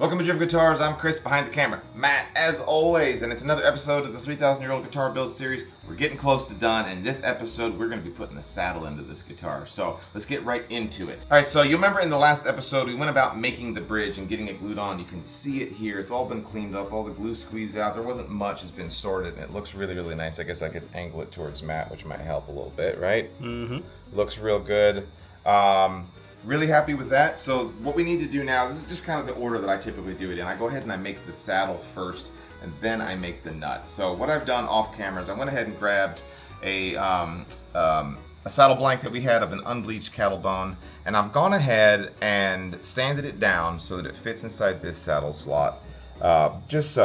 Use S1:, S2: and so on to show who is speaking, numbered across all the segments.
S1: Welcome to Drift Guitars. I'm Chris, behind the camera. Matt, as always, and it's another episode of the 3,000-year-old guitar build series. We're getting close to done, and this episode we're going to be putting the saddle into this guitar. So let's get right into it. All right, so you remember in the last episode we went about making the bridge and getting it glued on. You can see it here. It's all been cleaned up, all the glue squeezed out. There wasn't much. It's been sorted, and it looks really, really nice. I guess I could angle it towards Matt, which might help a little bit, right? Mm-hmm. Looks real good. Really happy with that. So what we need to do now, this is just kind of the order that I typically do it in. I go ahead and I make the saddle first, and then I make the nut. So what I've done off camera is I went ahead and grabbed a saddle blank that we had of an unbleached cattle bone, and I've gone ahead and sanded it down so that it fits inside this saddle slot. Just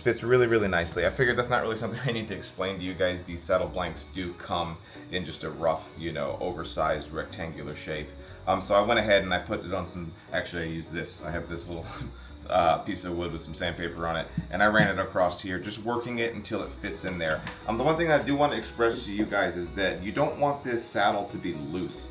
S1: fits really, really nicely. I figured that's not really something I need to explain to you guys. These saddle blanks do come in just a rough, oversized rectangular shape. So I went ahead and I put it on some, actually I used this. I have this little piece of wood with some sandpaper on it, and I ran it across here, just working it until it fits in there. The one thing I do want to express to you guys is that you don't want this saddle to be loose.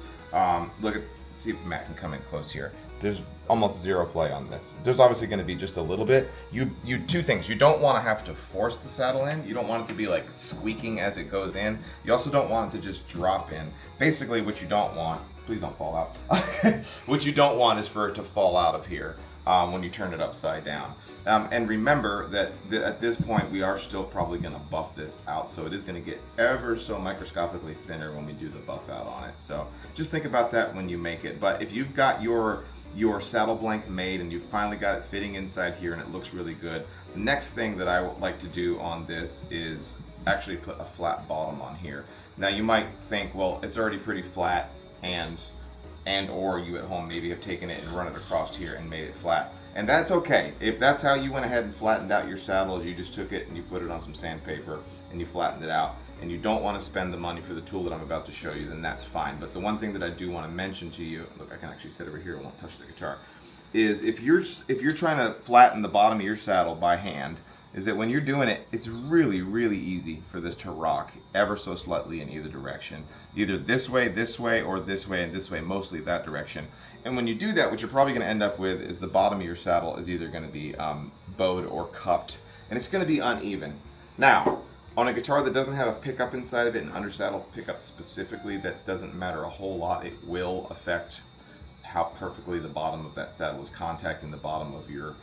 S1: See if Matt can come in close here. There's almost zero play on this. There's obviously going to be just a little bit. Two things. You don't want to have to force the saddle in. You don't want it to be like squeaking as it goes in. You also don't want it to just drop in. Basically what you don't want, please don't fall out. What you don't want is for it to fall out of here when you turn it upside down. And remember that at this point we are still probably going to buff this out, so it is going to get ever so microscopically thinner when we do the buff out on it. So just think about that when you make it. But if you've got your saddle blank made and you've finally got it fitting inside here and it looks really good, the next thing that I would like to do on this is actually put a flat bottom on here. Now you might think, well, it's already pretty flat, and or you at home maybe have taken it and run it across here and made it flat. And that's okay. If that's how you went ahead and flattened out your saddle, you just took it and you put it on some sandpaper and you flattened it out, and you don't want to spend the money for the tool that I'm about to show you, then that's fine. But the one thing that I do want to mention to you, look, I can actually sit over here and won't touch the guitar, is if you're trying to flatten the bottom of your saddle by hand, is that when you're doing it, it's really, really easy for this to rock ever so slightly in either direction. Either this way, or this way, and this way, mostly that direction. And when you do that, what you're probably going to end up with is the bottom of your saddle is either going to be bowed or cupped, and it's going to be uneven. Now, on a guitar that doesn't have a pickup inside of it, an undersaddle pickup specifically, that doesn't matter a whole lot. It will affect how perfectly the bottom of that saddle is contacting the bottom of your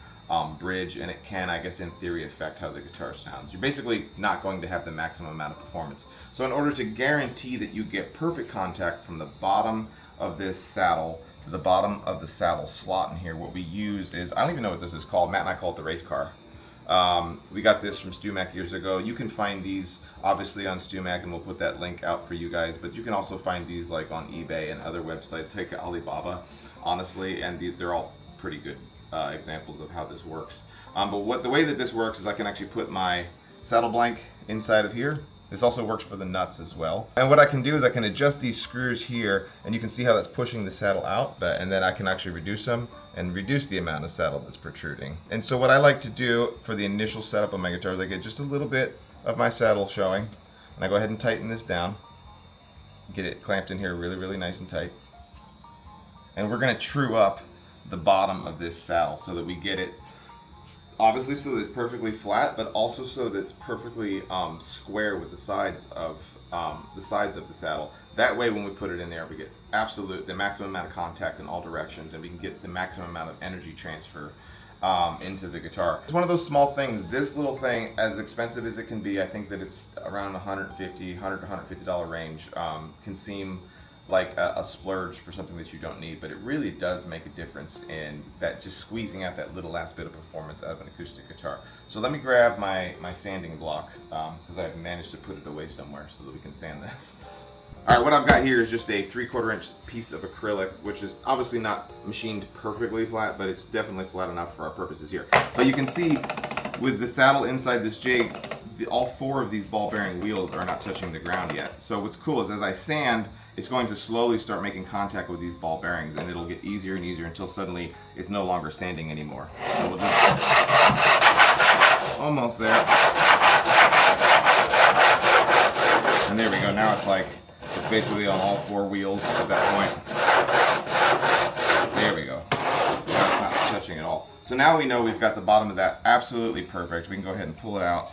S1: bridge, and it can, I guess, in theory, affect how the guitar sounds. You're basically not going to have the maximum amount of performance. So in order to guarantee that you get perfect contact from the bottom of this saddle to the bottom of the saddle slot in here, what we used is, I don't even know what this is called. Matt and I call it the race car. We got this from StewMac years ago. You can find these obviously on StewMac, and we'll put that link out for you guys, but you can also find these like on eBay and other websites like Alibaba, honestly, and they're all pretty good examples of how this works. But the way that this works is I can actually put my saddle blank inside of here. This also works for the nuts as well. And what I can do is I can adjust these screws here, and you can see how that's pushing the saddle out, and then I can actually reduce them and reduce the amount of saddle that's protruding. And so what I like to do for the initial setup of my guitar is I get just a little bit of my saddle showing, and I go ahead and tighten this down, get it clamped in here really, really nice and tight. And we're gonna true up the bottom of this saddle so that we get it obviously so that it's perfectly flat, but also so that it's perfectly square with the sides of the saddle. That way when we put it in there, we get the maximum amount of contact in all directions, and we can get the maximum amount of energy transfer into the guitar. It's one of those small things. This little thing, as expensive as it can be, I think that it's around $100 to $150 range, can seem like a splurge for something that you don't need, but it really does make a difference in that, just squeezing out that little last bit of performance out of an acoustic guitar. So let me grab my sanding block, because I've managed to put it away somewhere so that we can sand this. All right, what I've got here is just a 3/4 inch piece of acrylic, which is obviously not machined perfectly flat, but it's definitely flat enough for our purposes here. But you can see with the saddle inside this jig, all 4 of these ball bearing wheels are not touching the ground yet. So what's cool is as I sand, it's going to slowly start making contact with these ball bearings, and it'll get easier and easier until suddenly it's no longer sanding anymore. So we'll just, almost there. And there we go. Now it's basically on all 4 wheels at that point. There we go. Now it's not touching at all. So now we know we've got the bottom of that absolutely perfect. We can go ahead and pull it out.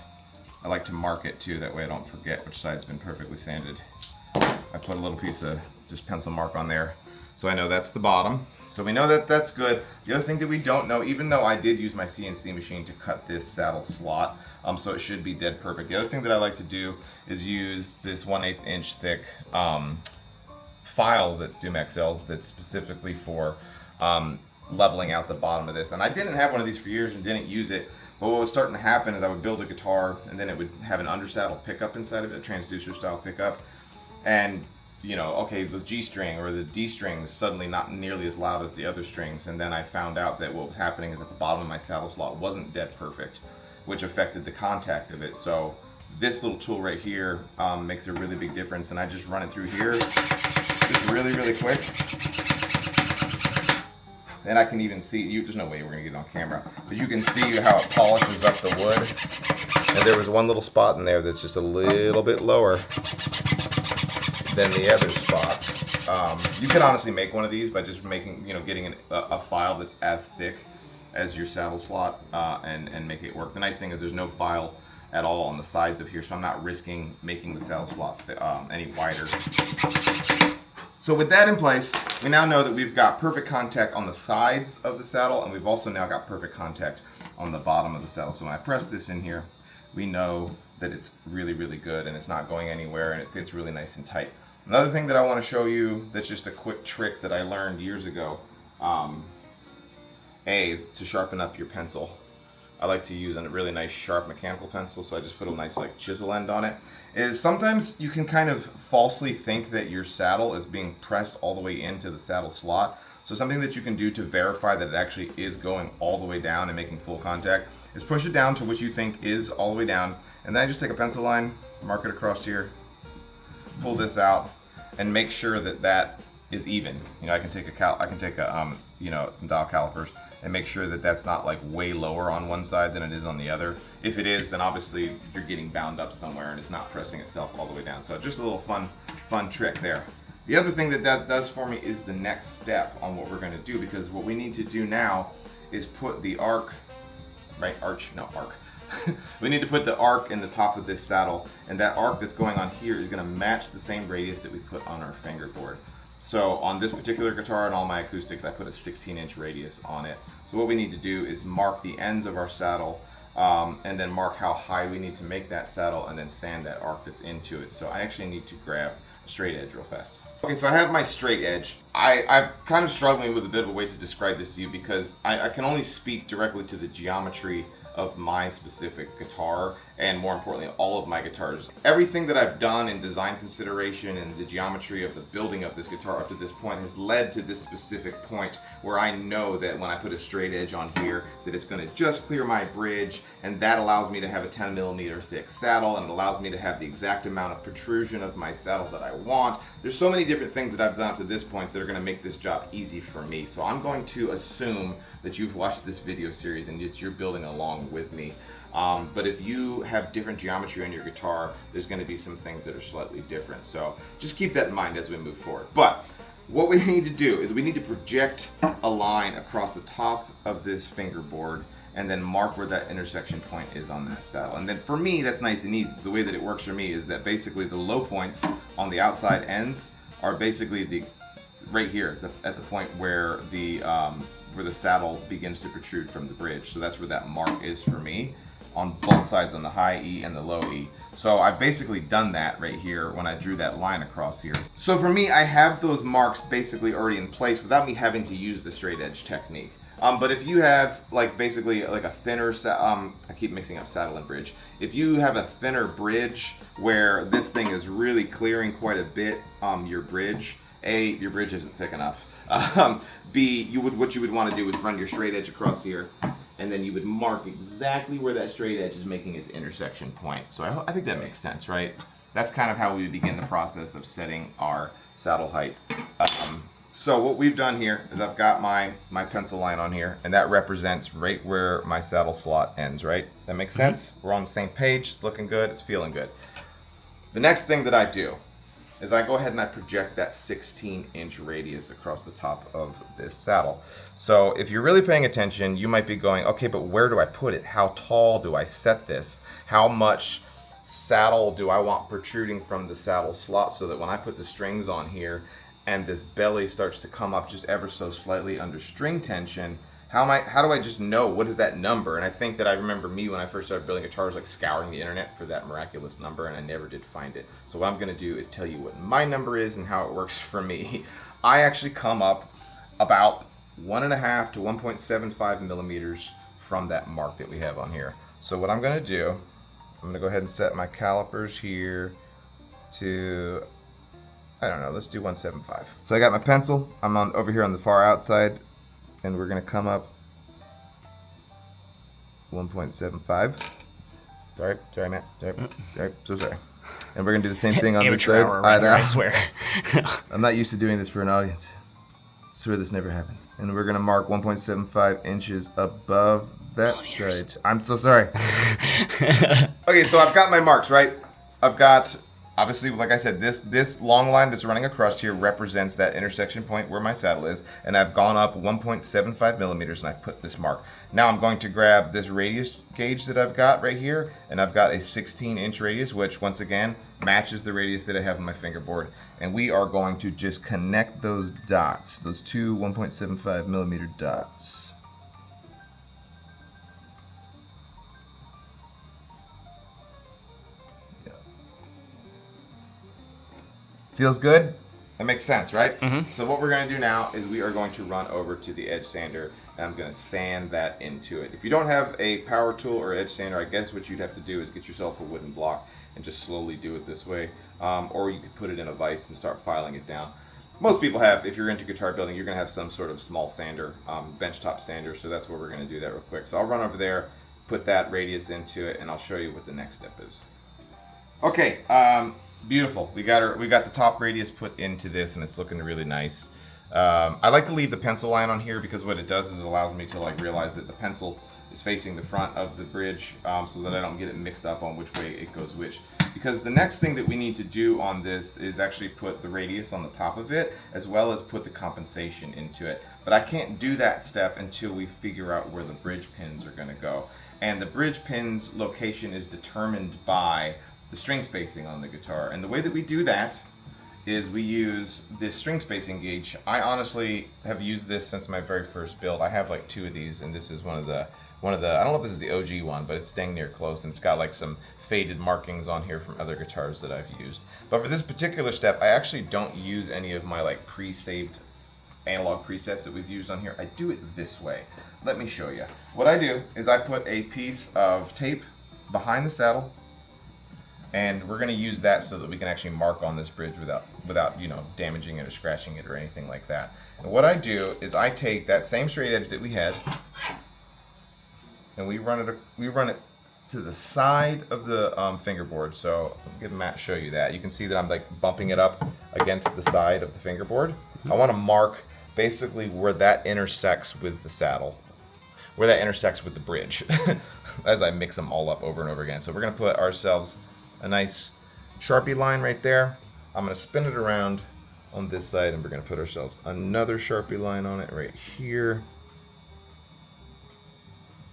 S1: I like to mark it too, that way I don't forget which side's been perfectly sanded. I put a little piece of just pencil mark on there, so I know that's the bottom. So we know that that's good. The other thing that we don't know, even though I did use my CNC machine to cut this saddle slot, so it should be dead perfect. The other thing that I like to do is use this 1/8 inch thick file that's Doom XL's that's specifically for leveling out the bottom of this. And I didn't have one of these for years and didn't use it. But what was starting to happen is I would build a guitar and then it would have an undersaddle pickup inside of it, a transducer style pickup. And you know, okay, the G string or the D string is suddenly not nearly as loud as the other strings. And then I found out that what was happening is at the bottom of my saddle slot wasn't dead perfect, which affected the contact of it. So this little tool right here makes a really big difference. And I just run it through here just really, really quick. And I can even see, there's no way we're gonna get it on camera, but you can see how it polishes up the wood. And there was one little spot in there that's just a little bit lower than the other spots. You can honestly make one of these by just making, getting a file that's as thick as your saddle slot and make it work. The nice thing is there's no file at all on the sides of here, so I'm not risking making the saddle slot any wider. So with that in place, we now know that we've got perfect contact on the sides of the saddle, and we've also now got perfect contact on the bottom of the saddle. So when I press this in here, we know that it's really, really good and it's not going anywhere and it fits really nice and tight. Another thing that I want to show you that's just a quick trick that I learned years ago, is to sharpen up your pencil. I like to use a really nice sharp mechanical pencil, so I just put a nice chisel end on it. Is sometimes you can kind of falsely think that your saddle is being pressed all the way into the saddle slot. So something that you can do to verify that it actually is going all the way down and making full contact is push it down to what you think is all the way down, and then I just take a pencil line, mark it across here, pull this out, and make sure that that is even. I can take some dial calipers and make sure that that's not way lower on one side than it is on the other. If it is, then obviously you're getting bound up somewhere and it's not pressing itself all the way down. So just a little fun trick there. The other thing that does for me is the next step on what we're going to do, because what we need to do now is put the arc. We need to put the arc in the top of this saddle, and that arc that's going on here is going to match the same radius that we put on our fingerboard. So on this particular guitar and all my acoustics, I put a 16-inch radius on it. So what we need to do is mark the ends of our saddle, and then mark how high we need to make that saddle, and then sand that arc that's into it. So I actually need to grab a straight edge real fast. Okay, so I have my straight edge. I'm kind of struggling with a bit of a way to describe this to you, because I can only speak directly to the geometry of my specific guitar, and more importantly, all of my guitars. Everything that I've done in design consideration and the geometry of the building of this guitar up to this point has led to this specific point where I know that when I put a straight edge on here, that it's going to just clear my bridge, and that allows me to have a 10mm thick saddle, and it allows me to have the exact amount of protrusion of my saddle that I want. There's so many different things that I've done up to this point that are going to make this job easy for me. So I'm going to assume that you've watched this video series and that you're building along with me. But if you have different geometry on your guitar, there's going to be some things that are slightly different. So just keep that in mind as we move forward. But what we need to do is we need to project a line across the top of this fingerboard and then mark where that intersection point is on that saddle. And then for me, that's nice and easy. The way that it works for me is that basically the low points on the outside ends are basically right here at the point where the saddle begins to protrude from the bridge. So that's where that mark is for me on both sides, on the high E and the low E. So I've basically done that right here when I drew that line across here. So for me, I have those marks basically already in place without me having to use the straight edge technique. But if you have basically a thinner, I keep mixing up saddle and bridge. If you have a thinner bridge where this thing is really clearing quite a bit, your bridge, A, your bridge isn't thick enough. B, what you would want to do is run your straight edge across here, and then you would mark exactly where that straight edge is making its intersection point. So I think that makes sense, right? That's kind of how we begin the process of setting our saddle height. So what we've done here is I've got my pencil line on here, and that represents right where my saddle slot ends, right? That makes sense? We're on the same page, it's looking good, it's feeling good. The next thing that I do is I go ahead and I project that 16-inch radius across the top of this saddle. So if you're really paying attention, you might be going, okay, but where do I put it? How tall do I set this? How much saddle do I want protruding from the saddle slot so that when I put the strings on here and this belly starts to come up just ever so slightly under string tension, how do I just know what is that number? And I think that I remember me when I first started building guitars, like scouring the internet for that miraculous number, and I never did find it. So what I'm gonna do is tell you what my number is and how it works for me. I actually come up about 1.5 to 1.75 millimeters from that mark that we have on here. So what I'm gonna do, I'm gonna go ahead and set my calipers here to, I don't know, let's do 175. So I got my pencil, I'm over here on the far outside, and we're gonna come up 1.75. Sorry, Matt. Sorry, so sorry. And we're gonna do the same thing on this side.
S2: I swear.
S1: I'm not used to doing this for an audience. I swear this never happens. And we're gonna mark 1.75 inches above that side. I'm so sorry. Okay, so I've got my marks, right? I've got, obviously, like I said, this long line that's running across here represents that intersection point where my saddle is, and I've gone up 1.75 millimeters and I put this mark. Now I'm going to grab this radius gauge that I've got right here, and I've got a 16-inch radius, which once again matches the radius that I have on my fingerboard, and we are going to just connect those dots, those two 1.75 millimeter dots. Feels good? That makes sense, right? Mm-hmm. So what we're going to do now is we are going to run over to the edge sander, and I'm going to sand that into it. If you don't have a power tool or edge sander, I guess what you'd have to do is get yourself a wooden block and just slowly do it this way. Or you could put it in a vise and start filing it down. Most people have, if you're into guitar building, you're going to have some sort of small sander, benchtop sander, so that's where we're going to do that real quick. So I'll run over there, put that radius into it, and I'll show you what the next step is. Okay, beautiful. We got the top radius put into this, and it's looking really nice. I like to leave the pencil line on here because what it does is it allows me to realize that the pencil is facing the front of the bridge, so that I don't get it mixed up on which way it goes which. Because the next thing that we need to do on this is actually put the radius on the top of it, as well as put the compensation into it. But I can't do that step until we figure out where the bridge pins are going to go. And the bridge pins location is determined by the string spacing on the guitar. And the way that we do that is we use this string spacing gauge. I honestly have used this since my very first build. I have like 2 of these, and this is one of the I don't know if this is the OG one, but it's dang near close, and it's got like some faded markings on here from other guitars that I've used. But for this particular step, I actually don't use any of my like pre-saved analog presets that we've used on here. I do it this way. Let me show you. What I do is I put a piece of tape behind the saddle, and we're going to use that so that we can actually mark on this bridge without damaging it or scratching it or anything like that. And what I do is I take that same straight edge that we had, and we run it to the side of the fingerboard. So I'll give Matt show you that. You can see that I'm like bumping it up against the side of the fingerboard. I want to mark basically where that intersects with the saddle, where that intersects with the bridge, as I mix them all up over and over again. So we're going to put ourselves a nice Sharpie line right there. I'm going to spin it around on this side, and we're going to put ourselves another Sharpie line on it right here.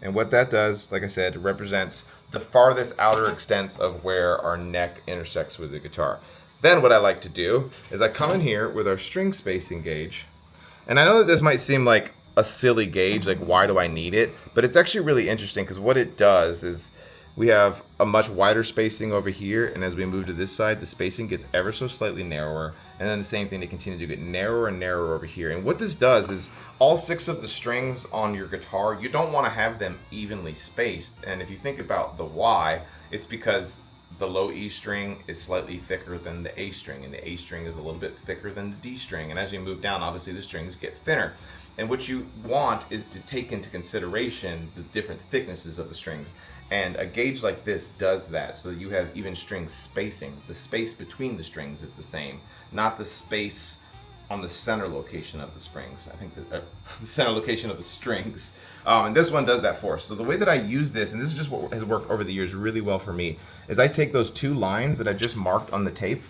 S1: And what that does, like I said, represents the farthest outer extents of where our neck intersects with the guitar. Then what I like to do is I come in here with our string spacing gauge. And I know that this might seem like a silly gauge, like why do I need it? But it's actually really interesting because what it does is we have a much wider spacing over here, and as we move to this side, the spacing gets ever so slightly narrower, and then the same thing, they continue to get narrower and narrower over here. And what this does is all 6 of the strings on your guitar, you don't want to have them evenly spaced. And if you think about the why, it's because the low E string is slightly thicker than the A string, and the A string is a little bit thicker than the D string. And as you move down, obviously the strings get thinner. And what you want is to take into consideration the different thicknesses of the strings. And a gauge like this does that, so that you have even string spacing. The space between the strings is the same, not the space on the center location of the strings. I think the center location of the strings. And this one does that for us. So the way that I use this, and this is just what has worked over the years really well for me, is I take those 2 lines that I just marked on the tape,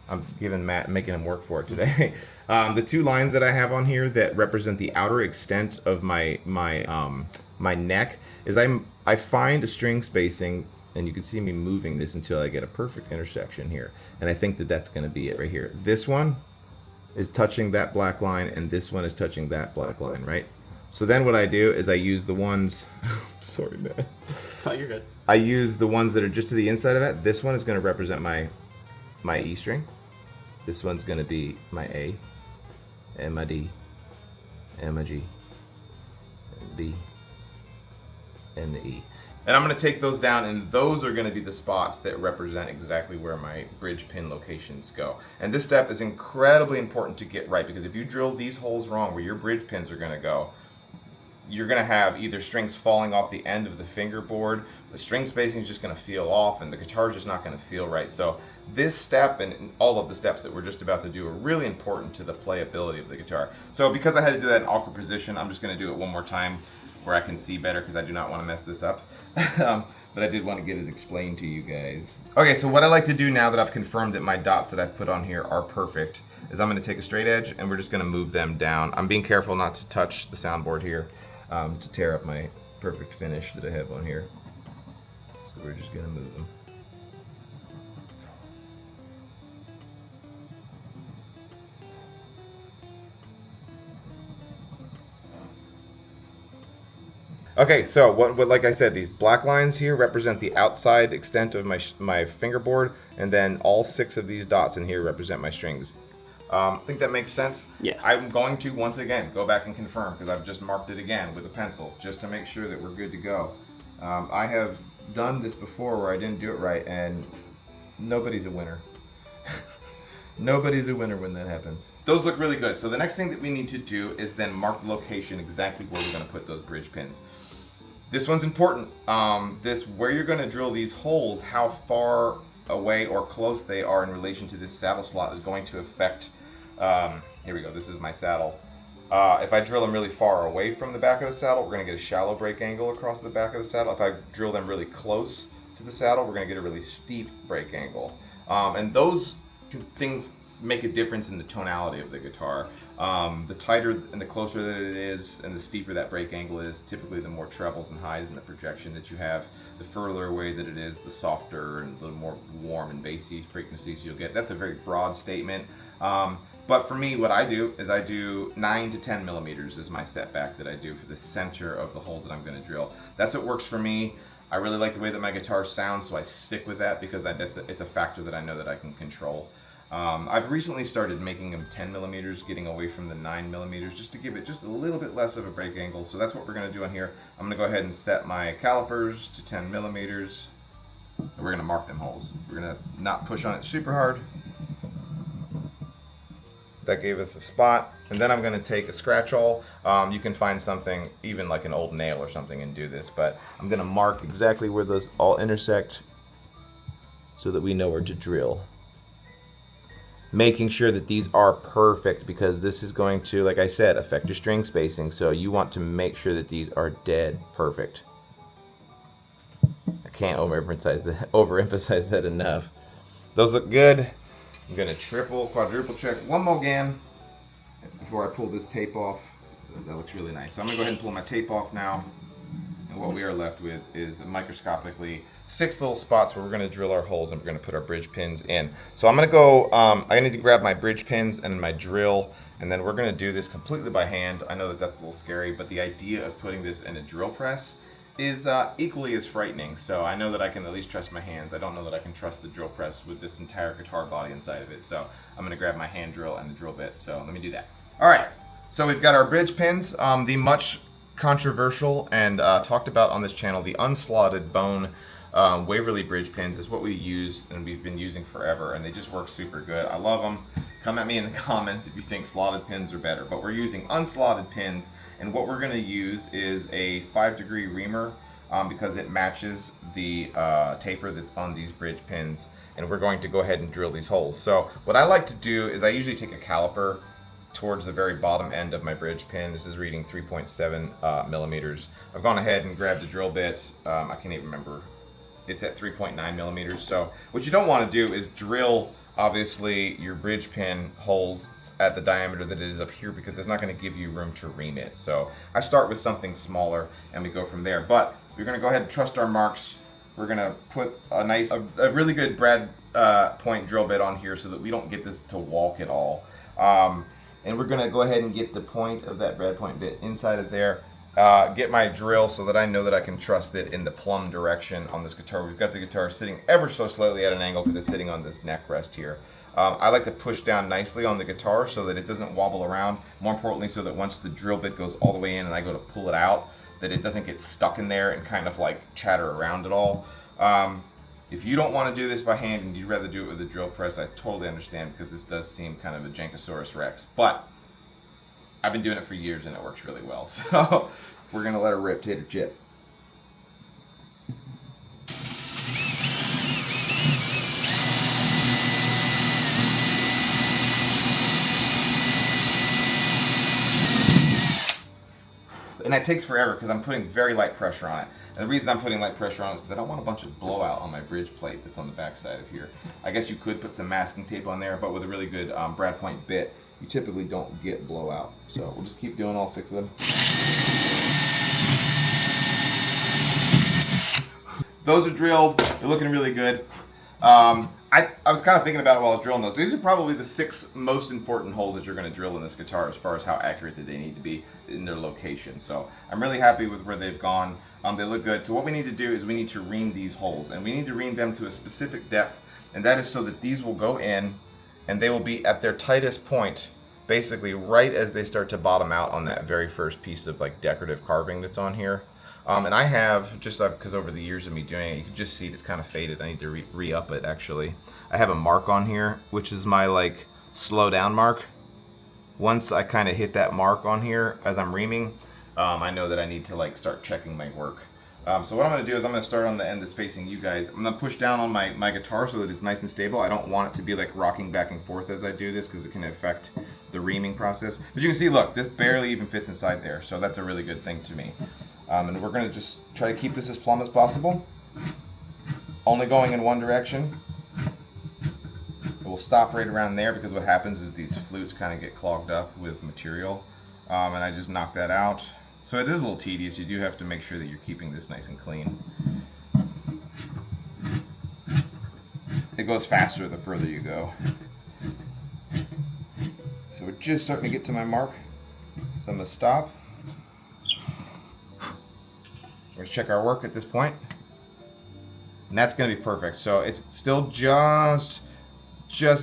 S1: I'm making him work for it today. The 2 lines that I have on here that represent the outer extent of my neck is I find a string spacing, and you can see me moving this until I get a perfect intersection here. And I think that that's going to be it right here. This one is touching that black line, and this one is touching that black line, right? So then what I do is I use the ones, sorry man.
S2: Oh, you're good.
S1: I use the ones that are just to the inside of that. This one is going to represent my E string. This one's going to be my A, and my D, and my G, and B, and the E. And I'm going to take those down, and those are going to be the spots that represent exactly where my bridge pin locations go. And this step is incredibly important to get right, because if you drill these holes wrong where your bridge pins are going to go, you're going to have either strings falling off the end of the fingerboard, the string spacing is just going to feel off, and the guitar is just not going to feel right. So this step and all of the steps that we're just about to do are really important to the playability of the guitar. So because I had to do that in awkward position, I'm just going to do it one more time where I can see better, because I do not want to mess this up. But I did want to get it explained to you guys. Okay, so what I like to do now that I've confirmed that my dots that I've put on here are perfect is I'm going to take a straight edge and we're just going to move them down. I'm being careful not to touch the soundboard here to tear up my perfect finish that I have on here. So we're just going to move them. Okay, so what like I said, these black lines here represent the outside extent of my fingerboard, and then all 6 of these dots in here represent my strings. I think that makes sense.
S2: Yeah.
S1: I'm going to, once again, go back and confirm, because I've just marked it again with a pencil, just to make sure that we're good to go. I have done this before where I didn't do it right, and nobody's a winner. Nobody's a winner when that happens. Those look really good. So the next thing that we need to do is then mark the location exactly where we're going to put those bridge pins. This one's important. Where you're going to drill these holes, how far away or close they are in relation to this saddle slot is going to affect, here we go, this is my saddle. If I drill them really far away from the back of the saddle, we're going to get a shallow break angle across the back of the saddle. If I drill them really close to the saddle, we're going to get a really steep break angle. And those things make a difference in the tonality of the guitar. The tighter and the closer that it is and the steeper that break angle is, typically the more trebles and highs in the projection that you have. The further away that it is, the softer and a little more warm and bassy frequencies you'll get. That's a very broad statement. But for me, what I do is I do 9 to 10 millimeters is my setback that I do for the center of the holes that I'm going to drill. That's what works for me. I really like the way that my guitar sounds, so I stick with that because it's a factor that I know that I can control. I've recently started making them 10 millimeters, getting away from the 9 millimeters, just to give it just a little bit less of a break angle. So that's what we're going to do on here. I'm going to go ahead and set my calipers to 10 millimeters. And we're going to mark them holes. We're going to not push on it super hard. That gave us a spot. And then I'm going to take a scratch awl. You can find something, even like an old nail or something, and do this. But I'm going to mark exactly where those all intersect so that we know where to drill. Making sure that these are perfect, because this is going to, like I said, affect your string spacing. So you want to make sure that these are dead perfect. I can't overemphasize that enough. Those look good. I'm going to triple, quadruple check one more again before I pull this tape off. That looks really nice. So I'm going to go ahead and pull my tape off now. And what we are left with is microscopically 6 little spots where we're going to drill our holes and we're going to put our bridge pins in. So I'm going to go, I need to grab my bridge pins and my drill, and then we're going to do this completely by hand. I know that that's a little scary, but the idea of putting this in a drill press is equally as frightening. So I know that I can at least trust my hands. I don't know that I can trust the drill press with this entire guitar body inside of it. So I'm going to grab my hand drill and the drill bit. So let me do that. All right, so we've got our bridge pins. The much controversial and talked about on this channel, the unslotted bone Waverly bridge pins is what we use and we've been using forever, and they just work super good. I love them. Come at me in the comments if you think slotted pins are better, but we're using unslotted pins, and what we're going to use is a 5-degree reamer because it matches the taper that's on these bridge pins, and we're going to go ahead and drill these holes. So what I like to do is I usually take a caliper towards the very bottom end of my bridge pin. This is reading 3.7 millimeters. I've gone ahead and grabbed a drill bit. I can't even remember it's at 3.9 millimeters. So what you don't want to do is drill, obviously, your bridge pin holes at the diameter that it is up here, because it's not going to give you room to ream it. So I start with something smaller and we go from there. But we're going to go ahead and trust our marks. We're going to put a really good brad point drill bit on here so that we don't get this to walk at all. And we're going to go ahead and get the point of that brad point bit inside of there. Get my drill so that I know that I can trust it in the plumb direction on this guitar. We've got the guitar sitting ever so slightly at an angle because it's sitting on this neck rest here. I like to push down nicely on the guitar so that it doesn't wobble around. More importantly, so that once the drill bit goes all the way in and I go to pull it out, that it doesn't get stuck in there and kind of like chatter around at all. If you don't want to do this by hand and you'd rather do it with a drill press, I totally understand, because this does seem kind of a Jankosaurus Rex. But I've been doing it for years and it works really well. So we're going to let her rip, tater chip. And that takes forever because I'm putting very light pressure on it. And the reason I'm putting light pressure on it is because I don't want a bunch of blowout on my bridge plate that's on the back side of here. I guess you could put some masking tape on there, but with a really good brad point bit, you typically don't get blowout. So we'll just keep doing all 6 of them. Those are drilled. They're looking really good. I was kind of thinking about it while I was drilling those. These are probably the 6 most important holes that you're going to drill in this guitar as far as how accurate that they need to be in their location. So I'm really happy with where they've gone. They look good. So what we need to do is we need to ream these holes, and we need to ream them to a specific depth, and that is so that these will go in and they will be at their tightest point, basically right as they start to bottom out on that very first piece of like decorative carving that's on here. And I have, just because over the years of me doing it, you can just see it's kind of faded. I need to re-up it, actually. I have a mark on here, which is my like slow down mark. Once I kind of hit that mark on here as I'm reaming, I know that I need to like start checking my work. So what I'm going to do is I'm going to start on the end that's facing you guys. I'm going to push down on my guitar so that it's nice and stable. I don't want it to be like rocking back and forth as I do this, because it can affect the reaming process. But you can see, look, this barely even fits inside there. So that's a really good thing to me. And we're going to just try to keep this as plumb as possible. Only going in one direction. We'll stop right around there, because what happens is these flutes kind of get clogged up with material. And I just knock that out. So it is a little tedious. You do have to make sure that you're keeping this nice and clean. It goes faster the further you go. So we're just starting to get to my mark. So I'm going to stop. We're going to check our work at this point. And that's going to be perfect. So it's still just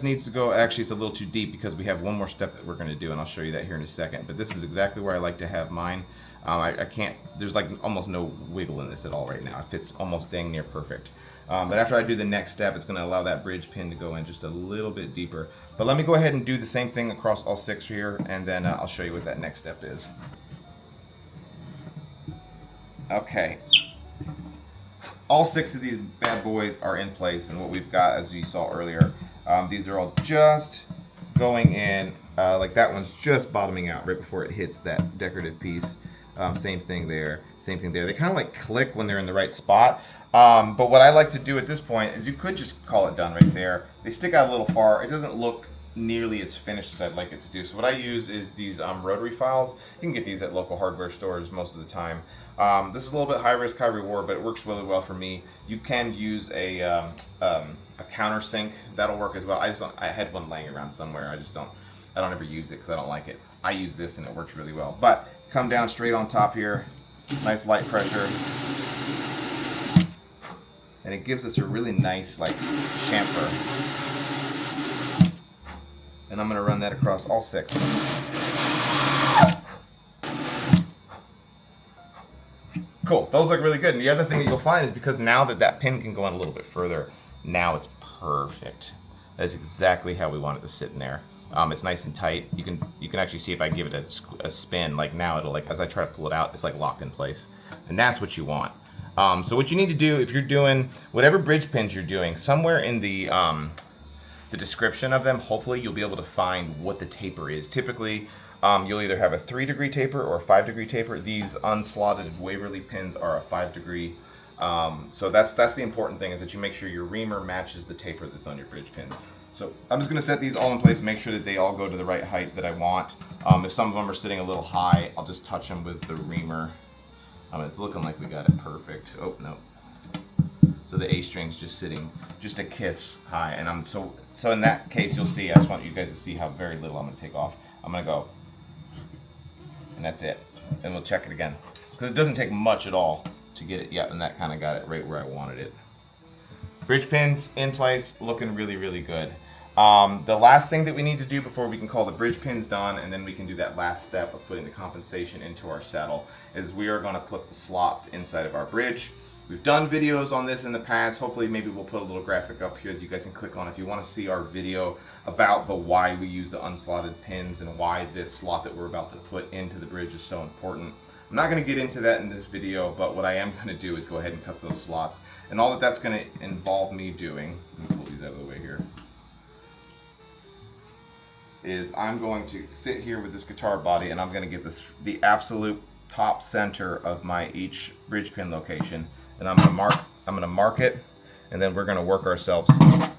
S1: needs to go. Actually, it's a little too deep because we have one more step that we're going to do, and I'll show you that here in a second. But this is exactly where I like to have mine. I can't, there's like almost no wiggle in this at all right now. It fits almost dang near perfect. But after I do the next step, it's going to allow that bridge pin to go in just a little bit deeper. But let me go ahead and do the same thing across all 6 here, and then I'll show you what that next step is. Okay. All 6 of these bad boys are in place, and what we've got, as you saw earlier, these are all just going in, like that one's just bottoming out right before it hits that decorative piece. Same thing there, same thing there. They kind of like click when they're in the right spot. But what I like to do at this point is, you could just call it done right there. They stick out a little far. It doesn't look nearly as finished as I'd like it to do. So what I use is these rotary files. You can get these at local hardware stores most of the time. This is a little bit high risk, high reward, but it works really well for me. You can use a countersink. That'll work as well. I had one laying around somewhere. I don't ever use it because I don't like it. I use this and it works really well. But come down straight on top here, nice light pressure, and it gives us a really nice like chamfer. And I'm going to run that across all 6. Cool, those look really good. And the other thing that you'll find is, because now that pin can go in a little bit further, now it's perfect. That's exactly how we want it to sit in there. It's nice and tight. You can actually see if I give it a spin, like now it'll, like as I try to pull it out, it's like locked in place. And that's what you want. So what you need to do if you're doing whatever bridge pins you're doing, somewhere in the description of them, hopefully you'll be able to find what the taper is. Typically, you'll either have a 3-degree taper or a 5-degree taper. These unslotted Waverly pins are a 5-degree So that's the important thing, is that you make sure your reamer matches the taper that's on your bridge pins. So I'm just going to set these all in place, make sure that they all go to the right height that I want. If some of them are sitting a little high, I'll just touch them with the reamer. It's looking like we got it perfect. Oh, no. So the A string's just sitting just a kiss high. And so in that case, you'll see, I just want you guys to see how very little I'm going to take off. I'm going to go, and that's it. And we'll check it again, because it doesn't take much at all to get it. Yeah, and that kind of got it right where I wanted it. Bridge pins in place, looking really, really good. The last thing that we need to do before we can call the bridge pins done, and then we can do that last step of putting the compensation into our saddle, is we are going to put the slots inside of our bridge. We've done videos on this in the past. Hopefully maybe we'll put a little graphic up here that you guys can click on if you want to see our video about the why we use the unslotted pins and why this slot that we're about to put into the bridge is so important. I'm not going to get into that in this video, but what I am going to do is go ahead and cut those slots. And all that's going to involve me doing, let me pull these out of the way here, is I'm going to sit here with this guitar body, and I'm going to get the absolute top center of my each bridge pin location, and I'm going to mark it, and then we're going to work ourselves to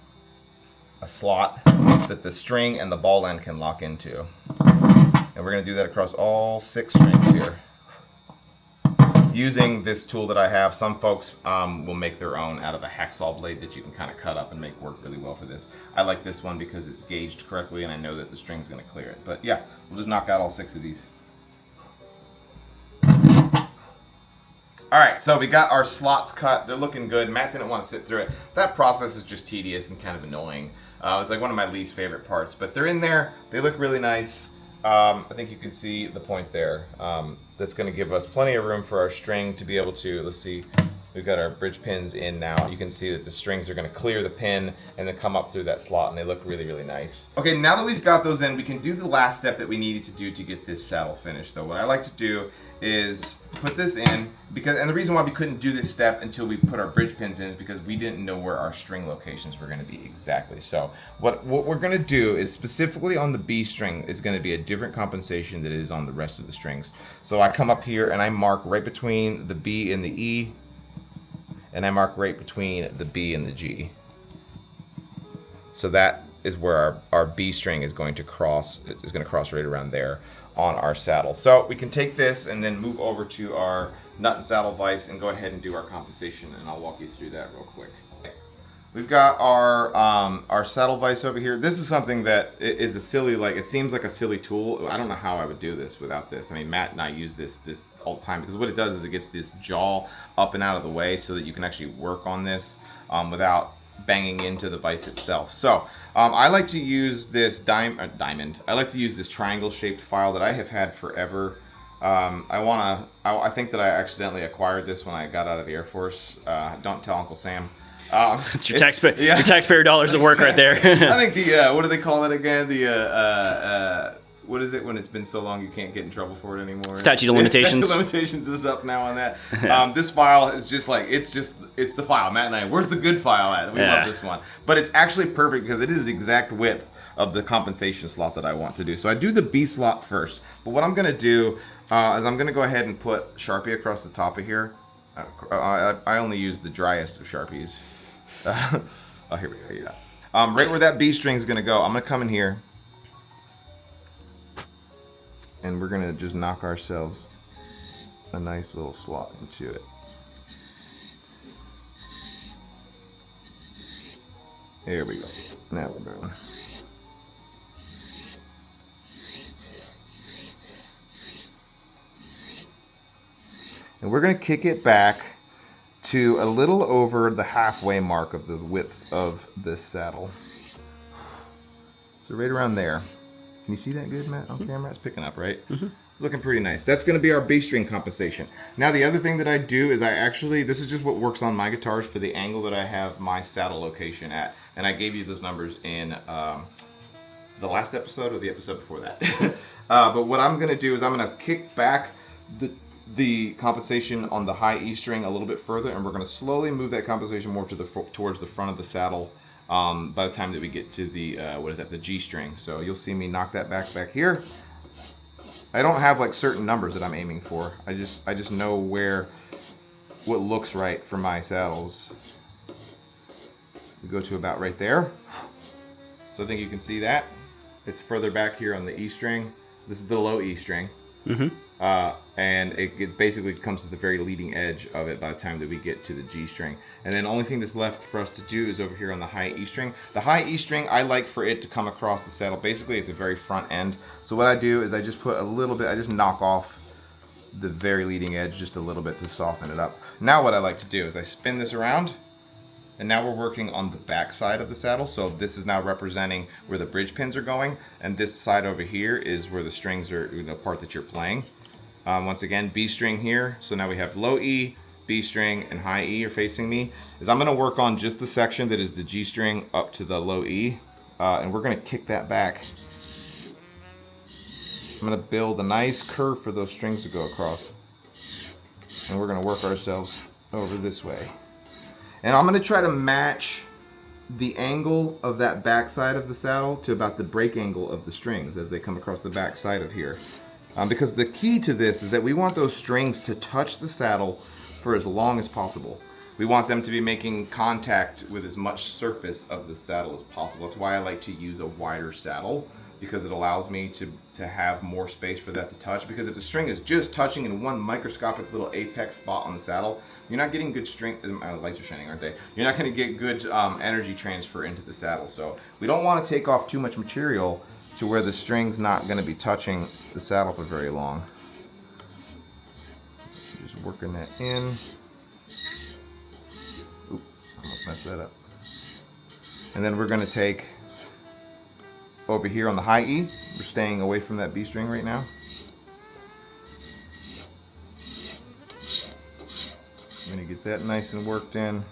S1: a slot that the string and the ball end can lock into. And we're going to do that across all 6 strings here, using this tool that I have. Some folks will make their own out of a hacksaw blade that you can kind of cut up and make work really well for this. I like this one because it's gauged correctly and I know that the string's going to clear it. But yeah, we'll just knock out all 6 of these. Alright, so we got our slots cut. They're looking good. Matt didn't want to sit through it. That process is just tedious and kind of annoying. It's like one of my least favorite parts, but they're in there. They look really nice. I think you can see the point there. That's going to give us plenty of room for our string to be able to, let's see, we've got our bridge pins in now. You can see that the strings are going to clear the pin and then come up through that slot, and they look really, really nice. Okay, now that we've got those in, we can do the last step that we needed to do to get this saddle finished. Though what I like to do is put this in, and the reason why we couldn't do this step until we put our bridge pins in is because we didn't know where our string locations were going to be exactly. So what we're going to do is, specifically on the B string, is going to be a different compensation than it is on the rest of the strings. So I come up here and I mark right between the B and the E, and I mark right between the B and the G. So that is where our B string is going to cross. It's going to cross right around there on our saddle. So we can take this and then move over to our nut and saddle vise and go ahead and do our compensation, and I'll walk you through that real quick. We've got our saddle vise over here. This is something that is a silly, it seems like a silly tool. I don't know how I would do this without this. I mean, Matt and I use this all the time, because what it does is it gets this jaw up and out of the way so that you can actually work on this without banging into the vise itself. So I like to use this diamond. I like to use this triangle shaped file that I have had forever. I think that I accidentally acquired this when I got out of the Air Force. Don't tell Uncle Sam.
S2: It's your taxpayer dollars at work right there.
S1: I think what do they call it again? What is it when it's been so long you can't get in trouble for it anymore?
S2: Statute of limitations.
S1: Statute of limitations is up now on that. This file is just it's the file. Matt and I, where's the good file at? We love this one. But it's actually perfect because it is the exact width of the compensation slot that I want to do. So I do the B slot first. But what I'm going to do is I'm going to go ahead and put Sharpie across the top of here. I only use the driest of Sharpies. Oh, here we go. Yeah. Right where that B string is going to go, I'm going to come in here. And we're going to just knock ourselves a nice little slot into it. There we go. Now we're going. And we're going to kick it back to a little over the halfway mark of the width of this saddle. So right around there. Can you see that good, Matt, on camera? It's picking up, right? Mm-hmm. It's looking pretty nice. That's going to be our B string compensation. Now, the other thing that I do is this is just what works on my guitars for the angle that I have my saddle location at. And I gave you those numbers in the last episode or the episode before that. But what I'm going to do is I'm going to kick back the compensation on the high E string a little bit further, and we're going to slowly move that compensation more towards the front of the saddle by the time that we get to the the G string. So you'll see me knock that back here. I don't have certain numbers that I'm aiming for. I just know where what looks right for my saddles. We go to about right there. So I think you can see that. It's further back here on the E string. This is the low E string. And it basically comes to the very leading edge of it by the time that we get to the G string. And then the only thing that's left for us to do is over here on the high E string. The high E string, I like for it to come across the saddle basically at the very front end. So what I do is I just put a little bit, I just knock off the very leading edge just a little bit to soften it up. Now what I like to do is I spin this around, and now we're working on the back side of the saddle. So this is now representing where the bridge pins are going, and this side over here is where the strings are, the part that you're playing. Once again, B string here. So now we have low E, B string, and high E are facing me. I'm gonna work on just the section that is the G string up to the low E, and we're gonna kick that back. I'm gonna build a nice curve for those strings to go across. And we're gonna work ourselves over this way. And I'm gonna try to match the angle of that back side of the saddle to about the break angle of the strings as they come across the back side of here. Because the key to this is that we want those strings to touch the saddle for as long as possible. We want them to be making contact with as much surface of the saddle as possible. That's why I like to use a wider saddle, because it allows me to have more space for that to touch. Because if the string is just touching in one microscopic little apex spot on the saddle, you're not getting good string, lights are shining, aren't they? You're not gonna get good energy transfer into the saddle. So we don't wanna take off too much material to where the string's not gonna be touching the saddle for very long. Just working that in. Oop, almost messed that up. And then we're gonna take over here on the high E. We're staying away from that B string right now. I'm gonna get that nice and worked in.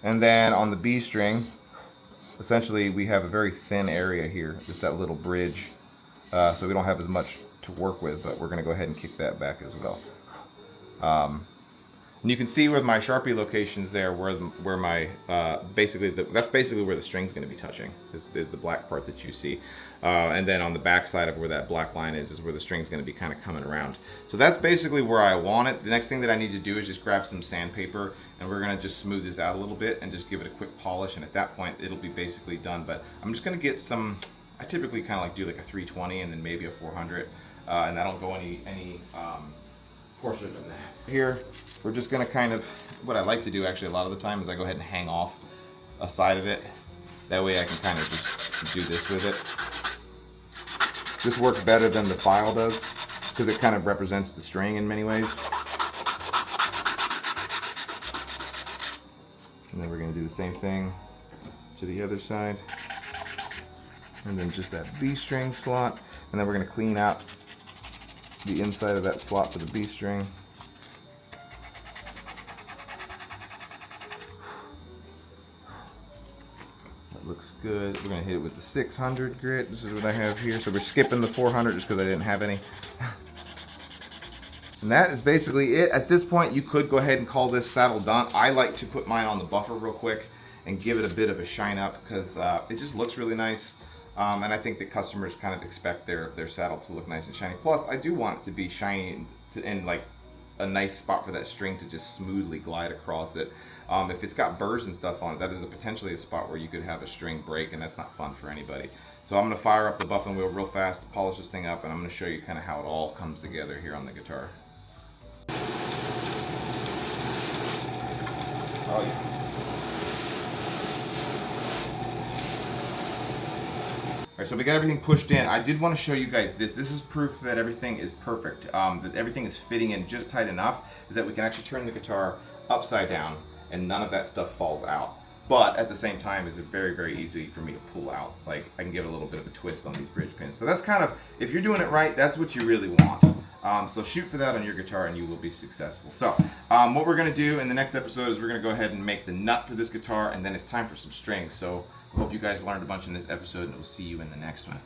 S1: And then on the B string, essentially we have a very thin area here, just that little bridge. So we don't have as much to work with, but we're gonna go ahead and kick that back as well. And you can see with my Sharpie locations there, where my that's basically where the string's going to be touching. Is the black part that you see, and then on the back side of where that black line is where the string's going to be kind of coming around. So that's basically where I want it. The next thing that I need to do is just grab some sandpaper, and we're going to just smooth this out a little bit and just give it a quick polish. And at that point, it'll be basically done. But I'm just going to get some. I typically kind of like do like a 320 and then maybe a 400, and I don't go any coarser than that. Here, we're just gonna kind of, what I like to do actually a lot of the time is I go ahead and hang off a side of it. That way I can kind of just do this with it. This works better than the file does because it kind of represents the string in many ways. And then we're gonna do the same thing to the other side. And then just that B string slot. And then we're gonna clean out the inside of that slot for the B string. That looks good. We're gonna hit it with the 600 grit. This is what I have here. So we're skipping the 400 just because I didn't have any. And that is basically it. At this point, you could go ahead and call this saddle done. I like to put mine on the buffer real quick and give it a bit of a shine up because it just looks really nice. And I think that customers kind of expect their saddle to look nice and shiny. Plus, I do want it to be shiny and like a nice spot for that string to just smoothly glide across it. If it's got burrs and stuff on it, that is potentially a spot where you could have a string break, and that's not fun for anybody. So I'm gonna fire up the buffing wheel real fast, polish this thing up, and I'm gonna show you kind of how it all comes together here on the guitar. Oh yeah. All right, so we got everything pushed in. I did want to show you guys this. This is proof that everything is perfect, that everything is fitting in just tight enough, is that we can actually turn the guitar upside down and none of that stuff falls out. But at the same time, it's very, very easy for me to pull out. Like, I can give it a little bit of a twist on these bridge pins. So that's kind of, if you're doing it right, that's what you really want. So shoot for that on your guitar and you will be successful. So what we're gonna do in the next episode is we're gonna go ahead and make the nut for this guitar, and then it's time for some strings. So I hope you guys learned a bunch in this episode, and we'll see you in the next one.